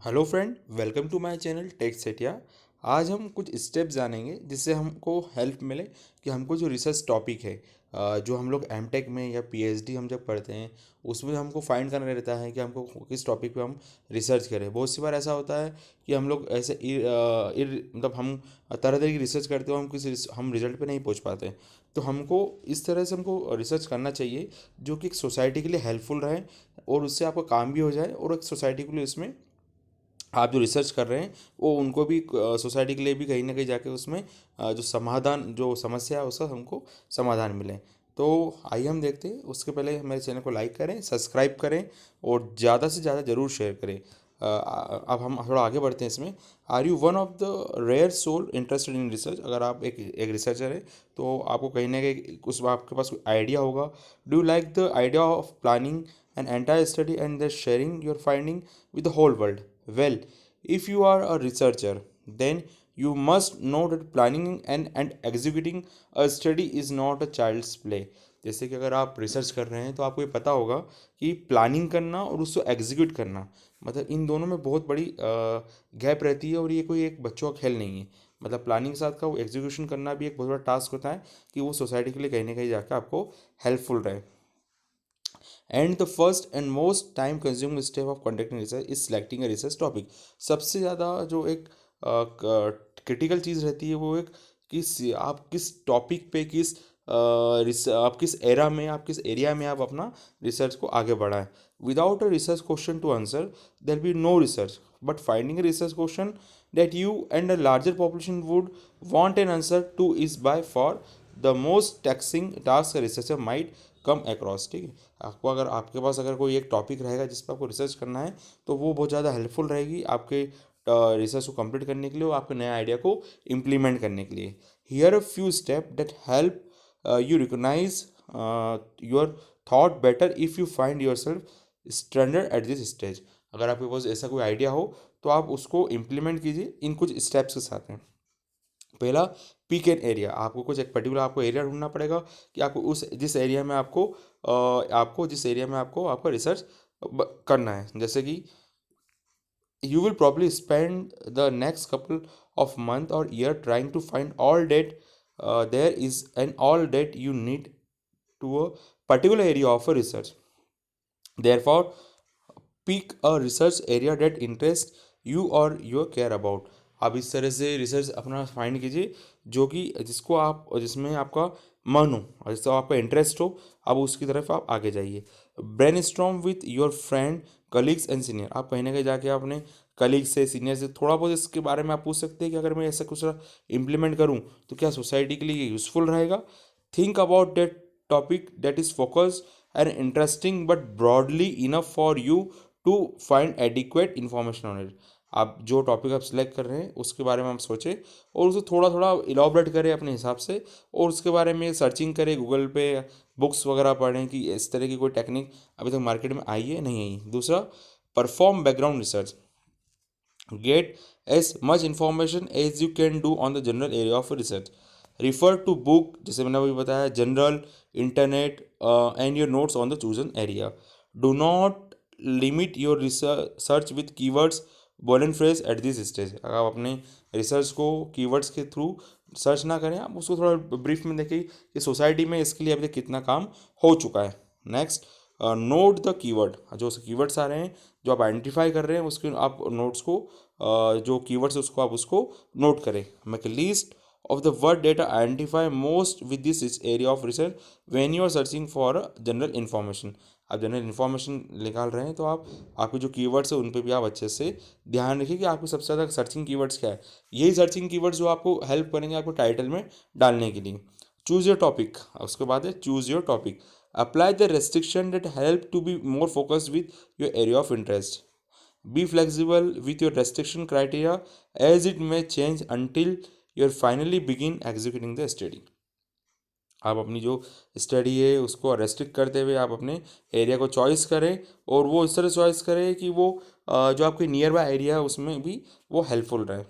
Hello friend, welcome to my channel Tech Setia. आज हम कुछ स्टेप्स जानेंगे जिससे हमको हेल्प मिले कि हमको जो रिसर्च टॉपिक है, जो हम लोग एमटेक में या पीएचडी हम जब पढ़ते हैं उसमें हमको फाइंड करना रहता है कि हमको किस टॉपिक पे हम रिसर्च करें। बहुत सी बार ऐसा होता है कि हम लोग ऐसे मतलब हम तरह तरह की रिसर्च करते हो, हम रिजल्ट पे नहीं पहुंच पाते। तो हमको इस तरह से हमको रिसर्च करना चाहिए जो कि एक सोसाइटी के लिए हेल्पफुल रहे और उससे आपका काम भी हो जाए और एक सोसाइटी के लिए उसमें आप जो रिसर्च कर रहे हैं वो उनको भी सोसाइटी के लिए भी कहीं ना कहीं जाके उसमें जो समाधान जो समस्या है उसका हमको समाधान मिले। तो आइए हम देखते हैं। उसके पहले मेरे चैनल को लाइक करें, सब्सक्राइब करें और ज़्यादा से ज़्यादा ज़रूर शेयर करें। अब हम थोड़ा आगे बढ़ते हैं इसमें। Are you one of the rare soul interested in research? अगर आप एक रिसर्चर है तो आपको कहीं ना कहीं उस आपके पास कोई आइडिया होगा। Do you like the idea of planning an entire study and the sharing your finding with the whole world? Well, if you are a researcher, then you must know that planning and executing a study is not a child's play. जैसे कि अगर आप research कर रहे हैं तो आपको ये पता होगा कि प्लानिंग करना और उसको एग्जीक्यूट करना, मतलब इन दोनों में बहुत बड़ी गैप रहती है और ये कोई एक बच्चों का खेल नहीं है। मतलब प्लानिंग के साथ का वो एग्जीक्यूशन करना भी एक बहुत बड़ा टास्क होता है कि वो सोसाइटी के लिए कहीं ना कहीं जाकर आपको हेल्पफुल रहे। And the first and most time consuming step of conducting research is selecting a research topic. सबसे ज़्यादा जो एक क्रिटिकल चीज़ रहती है वो एक आप किस टॉपिक पे आप किस एरा में आप किस एरिया में आप अपना रिसर्च को आगे बढ़ाएं। Without a research question to answer there be no research, but finding a research question that you and a larger population would want an answer to is by far the most taxing task a researcher might come across। ठीक है, आपको अगर आपके पास अगर कोई एक topic रहेगा जिस पर आपको रिसर्च करना है तो वो बहुत ज़्यादा हेल्पफुल रहेगी आपके रिसर्च को कंप्लीट करने के लिए और आपके नए आइडिया को इम्प्लीमेंट करने के लिए। Here a few step that help you recognize your thought better if you find yourself stranded at this stage। अगर आपके पास ऐसा कोई आइडिया हो तो आप उसको इम्प्लीमेंट कीजिए इन कुछ स्टेप्स के साथ में। पहला, पिक एन एरिया। आपको कुछ एक पर्टिकुलर आपको एरिया ढूंढना पड़ेगा कि आपको उस जिस एरिया में आपको जिस एरिया में आपको आपका रिसर्च करना है। जैसे कि you will probably spend the next couple of month or year trying to find all that there is and all that you need to a particular area of a research। Therefore, pick a research area that interests you or you care about। आप इस तरह से research अपना find कीजिए जो कि जिसमें आपका मन हो और जिससे आपका इंटरेस्ट हो, अब उसकी तरफ आप आगे जाइए। Brain storm with your friend, colleagues and senior. आप कहीं ना कहीं जाके अपने कलीग से, सीनियर से थोड़ा बहुत इसके बारे में आप पूछ सकते हैं कि अगर मैं ऐसा कुछ इम्प्लीमेंट करूँ तो क्या सोसाइटी के लिए यूज़फुल रहेगा। Think about that topic that is focused and interesting but broadly enough for you to find adequate information on it. आप जो टॉपिक आप सिलेक्ट कर रहे हैं उसके बारे में आप सोचें और उसे थोड़ा थोड़ा इलाबरेट करें अपने हिसाब से और उसके बारे में सर्चिंग करें गूगल पे, बुक्स वगैरह पढ़ें कि इस तरह की कोई टेक्निक अभी तक मार्केट में आई है नहीं आई। दूसरा, perform background research. Get as much information as you can do on the general area of research। Refer to book, जैसे मैंने अभी बताया, general, internet and your notes on the chosen area. Do not limit your research with keywords, word and phrase at this stage. अगर आप अपने research को keywords के through search ना करें, आप उसको थोड़ा ब्रीफ में देखें कि सोसाइटी में इसके लिए अभी तक कितना काम हो चुका है। Next, note the keyword. जो कीवर्ड्स आ रहे हैं जो आप आइडेंटिफाई कर रहे हैं उसके आप नोट्स को जो कीवर्ड्स है उसको आप उसको नोट करें। Make list of the word data identify most with this area of research when you are searching for general information. आप जनरल इन्फॉर्मेशन निकाल रहे हैं तो आप आपके जो कीवर्ड्स है उन पर भी आप अच्छे से ध्यान रखिए कि आपको सबसे ज़्यादा सर्चिंग कीवर्ड्स क्या है। यही सर्चिंग कीवर्ड्स जो आपको हेल्प करेंगे आपको टाइटल में डालने के लिए। चूज़ योर टॉपिक, उसके बाद है choose your topic. Apply the restriction that help to be more focused with your area of interest. Be flexible with your restriction criteria as it may change until you finally begin executing the study। आप अपनी जो study है उसको restrict करते हुए आप अपने area को चॉइस करें और वो इस तरह चॉइस करें कि वो जो आपके नियर बाय एरिया है उसमें भी वो हेल्पफुल रहे।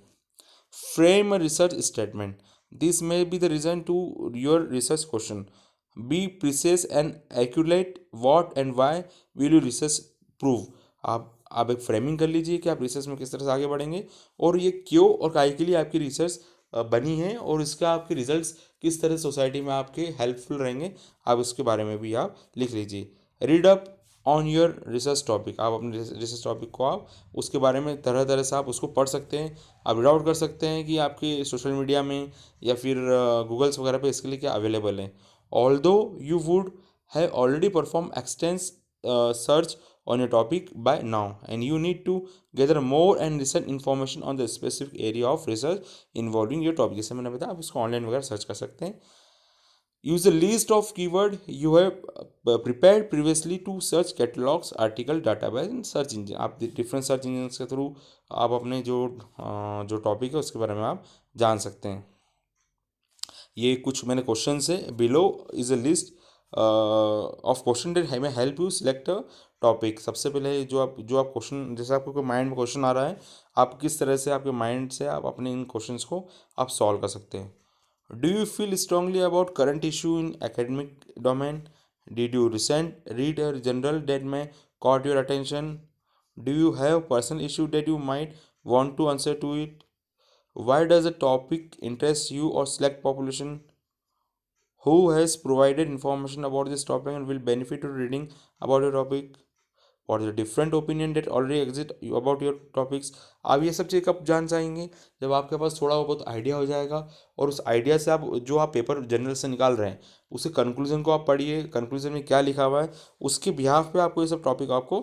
Frame a research statement, this may be the reason to your research question. Be precise and accurate, what and why will you research prove. आप आप एक फ्रेमिंग कर लीजिए कि आप रिसर्च में किस तरह से आगे बढ़ेंगे, और ये क्यों और काहे के लिए आपकी रिसर्च बनी है, और इसका आपके रिजल्ट्स किस तरह सोसाइटी में आपके हेल्पफुल रहेंगे, आप उसके बारे में भी आप लिख लीजिए। Read up on your research topic, आप अपने रिसर्च टॉपिक को आप उसके बारे में तरह तरह से आप उसको पढ़ सकते हैं। आप रीड आउट कर सकते हैं कि आपके सोशल मीडिया में या फिर गूगल्स वगैरह पे इसके लिए क्या अवेलेबल है। Although you would have already perform expanse search on your topic by now, and you need to gather more and recent information on the specific area of research involving your topic। जैसे मैंने बताया, आप इसको online वगैरह search कर सकते हैं। Use the list of keyword you have prepared previously to search catalogs article database and search engine। आप डिफरेंट सर्च इंजन के थ्रू आप अपने जो टॉपिक है उसके बारे में आप जान सकते हैं। ये कुछ मैंने क्वेश्चन है, below is a list of question that है, help you select a topic. सबसे पहले जो आप क्वेश्चन, जैसे आपको कोई माइंड में क्वेश्चन आ रहा है, आप किस तरह से आपके माइंड से आप अपने इन क्वेश्चंस को आप सॉल्व कर सकते हैं। Do you feel strongly about current issue in academic domain? Did you recent read a journal that में caught your attention? Do you have personal issue that you might want to answer to it? Why does a topic interest you or select population? Who has provided information about this topic and will benefit to reading about your topic? What is the different opinion that already exist about your topics? आप ये सब चीज़ कब जान जाएंगे? जब आपके पास थोड़ा बहुत आइडिया हो जाएगा, और उस आइडिया से आप जो आप पेपर जनरल से निकाल रहे हैं उसे कंक्लूजन को आप पढ़िए, कंक्लूजन में क्या लिखा हुआ है उसके बिहाफ पे आपको ये सब टॉपिक आपको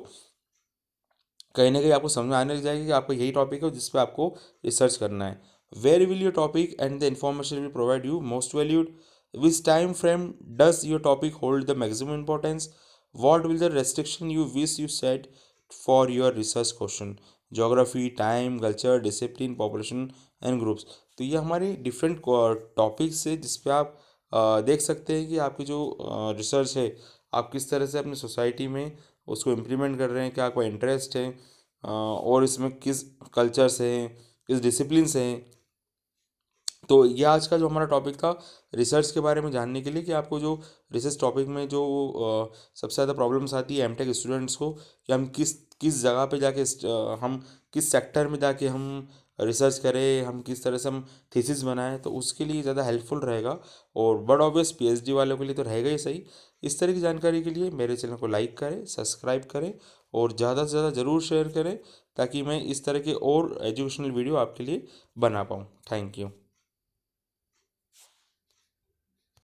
कहीं ना कहीं आपको समझ में आने लग जाएगी कि आपका यही टॉपिक है जिस पे आपको रिसर्च करना है। Where will your topic and the information will provide you most valued? Which time frame does your topic hold the maximum importance? What will the restriction you wish you set for your research question? Geography, time, culture, discipline, population and groups. तो ये हमारी different topics है जिस पे आप देख सकते हैं कि आपकी जो रिसर्च है आप किस तरह से अपनी सोसाइटी में उसको इम्प्लीमेंट कर रहे हैं, क्या आपका इंटरेस्ट है, और इसमें किस कल्चर से हैं, किस डिसिप्लिन से हैं। तो ये आज का जो हमारा टॉपिक था रिसर्च के बारे में जानने के लिए, कि आपको जो रिसर्च टॉपिक में जो सबसे ज़्यादा प्रॉब्लम्स आती है एमटेक स्टूडेंट्स को, कि हम किस किस जगह पे जाके हम किस सेक्टर में जाके हम रिसर्च करें, हम किस तरह से हम थीसिस बनाएं, तो उसके लिए ज़्यादा हेल्पफुल रहेगा। और बट ऑब्वियस पीएचडी वालों के लिए तो रहेगा ही सही। इस तरह की जानकारी के लिए मेरे चैनल को लाइक करें, सब्सक्राइब करें, और ज़्यादा से ज़्यादा ज़रूर शेयर करें, ताकि मैं इस तरह के और एजुकेशनल वीडियो आपके लिए बना पाऊँ। Thank you.